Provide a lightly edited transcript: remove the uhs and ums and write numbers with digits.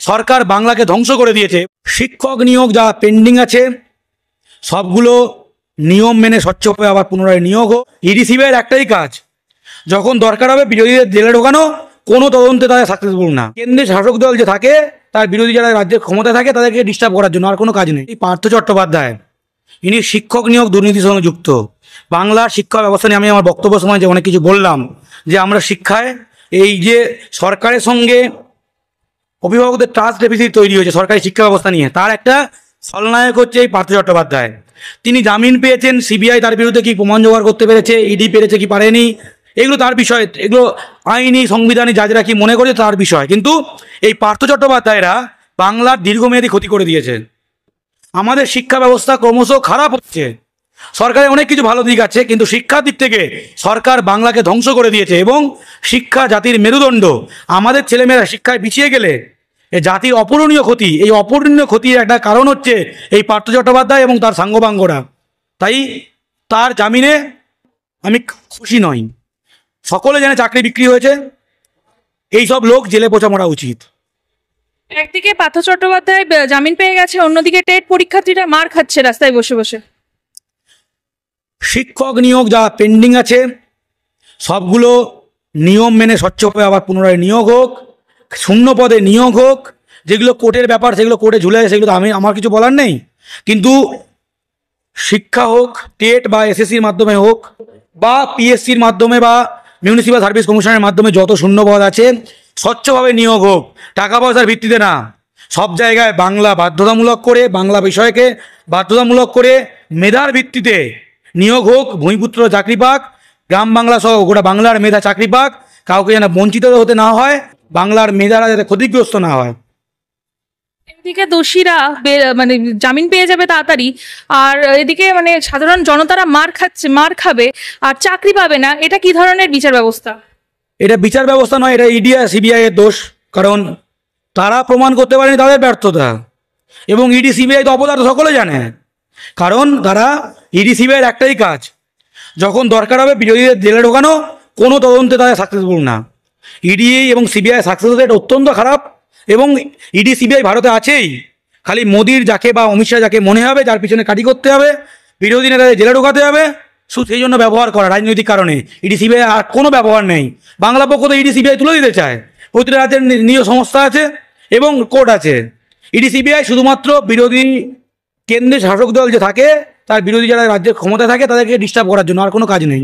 সরকার বাংলাকে ধ্বংস করে দিয়েছে। শিক্ষক নিয়োগ যা পেন্ডিং আছে সবগুলো নিয়ম মেনে স্বচ্ছভাবে আবার পুনরায় নিয়োগ হোক। ইডি সিবিআইয়ের একটাই কাজ, যখন দরকার হবে বিরোধীদের জেলে ঢোকানো, কোনো তদন্তে তারা সাকসেসফুল না। কেন্দ্রের শাসক দল যে থাকে তার বিরোধী যারা রাজ্যের ক্ষমতায় থাকে তাদেরকে ডিস্টার্ব করার জন্য, আর কোনো কাজ নেই। এই পার্থ চট্টোপাধ্যায় ইনি শিক্ষক নিয়োগ দুর্নীতির সঙ্গে যুক্ত। বাংলার শিক্ষা ব্যবস্থা নিয়ে আমি আমার বক্তব্য সময় যে অনেক কিছু বললাম, যে আমরা শিক্ষায় এই যে সরকারের সঙ্গে অভিভাবকদের ট্রাস্ট ডেফিসিট তৈরি হয়েছে সরকারি শিক্ষা ব্যবস্থা নিয়ে, তার একটা ফলনায়ক হচ্ছে এই পার্থ চট্টোপাধ্যায়। তিনি জামিন পেয়েছেন, সিবিআই তার বিরুদ্ধে কি প্রমাণ জোগাড় করতে পেরেছে, ইডি পেরেছে কি পারেনি, এগুলো তার বিষয়, এগুলো আইনি সংবিধানে জাজরা কি মনে করছে তার বিষয়। কিন্তু এই পার্থ চট্টোপাধ্যায়রা বাংলার দীর্ঘমেয়াদী ক্ষতি করে দিয়েছে। আমাদের শিক্ষা ব্যবস্থা ক্রমশ খারাপ হচ্ছে। সরকারের অনেক কিছু ভালো দিক আছে, কিন্তু শিক্ষার দিক থেকে সরকার বাংলাকে ধ্বংস করে দিয়েছে। এবং শিক্ষা জাতির মেরুদণ্ড, আমাদের ছেলেমেয়েরা শিক্ষায় পিছিয়ে গেলে এ জাতির অপূরণীয় ক্ষতি। এই অপূরণীয় ক্ষতির একটা কারণ হচ্ছে এই পার্থ চট্টোপাধ্যায় এবং তার সাঙ্গপাঙ্গরা। তাই তার জামিনে আমি খুশি নই। সকলে জানে চাকরি বিক্রি হয়েছে, এইসব লোক জেলে পচা মরা উচিত। একদিকে পার্থ চট্টোপাধ্যায় জামিন পেয়ে গেছে, অন্যদিকে টেট পরীক্ষার্থীরা মার খাচ্ছে রাস্তায় বসে বসে। শিক্ষক নিয়োগ যা পেন্ডিং আছে সবগুলো নিয়ম মেনে স্বচ্ছভাবে আবার পুনরায় নিয়োগ হোক, শূন্য পদে নিয়োগ হোক। যেগুলো কোর্টের ব্যাপার সেগুলো কোর্টে ঝুলে আছে, সেগুলো তো আমার কিছু বলার নেই। কিন্তু শিক্ষা হোক, টেট বা এসএসসির মাধ্যমে হোক বা পিএসসির মাধ্যমে বা মিউনিসিপ্যাল সার্ভিস কমিশনের মাধ্যমে যত শূন্য পদ আছে স্বচ্ছভাবে নিয়োগ হোক, টাকা পয়সার ভিত্তিতে না। সব জায়গায় বাংলা বাধ্যতামূলক করে, বাংলা বিষয়কে বাধ্যতামূলক করে মেধার ভিত্তিতে নিয়োগ হোক। ভূমিপুত্র চাকরি পাক, গ্রাম বাংলা সহ গোটা বাংলার মেধা চাকরি পাক, কাউকে যেন বঞ্চিত হতে না হয়, বাংলার মেধারা যাতে ক্ষতিগ্রস্ত না হয়। এদিকে দোষীরা মানে জামিন পেয়ে যাবে তাড়াতাড়ি, আর এদিকে মানে সাধারণ জনতারা মার খাবে আর চাকরি পাবে না। এটা কি ধরনের বিচার ব্যবস্থা? এটা বিচার ব্যবস্থা নয়, এটা ইডি আর সিবিআই এর দোষ। কারণ তারা প্রমাণ করতে পারেনি, তাদের ব্যর্থতা। এবং ইডি সিবিআই তো অপরাধ সকলে জানে। কারণ তারা ইডি সিবিআইয়ের একটাই কাজ, যখন দরকার হবে বিরোধীদের জেলে ঢোকানো, কোনো তদন্তে তারা সাকসেসফুল না। ইডি এবং সিবিআই সাকসেস রেট অত্যন্ত খারাপ। এবং ইডি সিবিআই ভারতে আছেই, খালি মোদির যাকে বা অমিত শাহ যাকে মনে হবে, যার পিছনে কাটি করতে হবে, বিরোধী নেতাদের জেলে ঢোকাতে হবে, শুধু সেই জন্য ব্যবহার করা রাজনৈতিক কারণে। ইডি সিবিআই আর কোনো ব্যবহার নেই। বাংলা পক্ষ তো ইডি সিবিআই তুলে দিতে চায়। প্রতিটা রাজ্যের নিজ সংস্থা আছে এবং কোর্ট আছে। ইডি সিবিআই শুধুমাত্র বিরোধী কেন্দ্রের শাসক দল যে থাকে তার বিরোধী যারা রাজ্যের ক্ষমতায় থাকে তাদেরকে ডিস্টার্ব করার জন্য, আর কোনো কাজ নেই।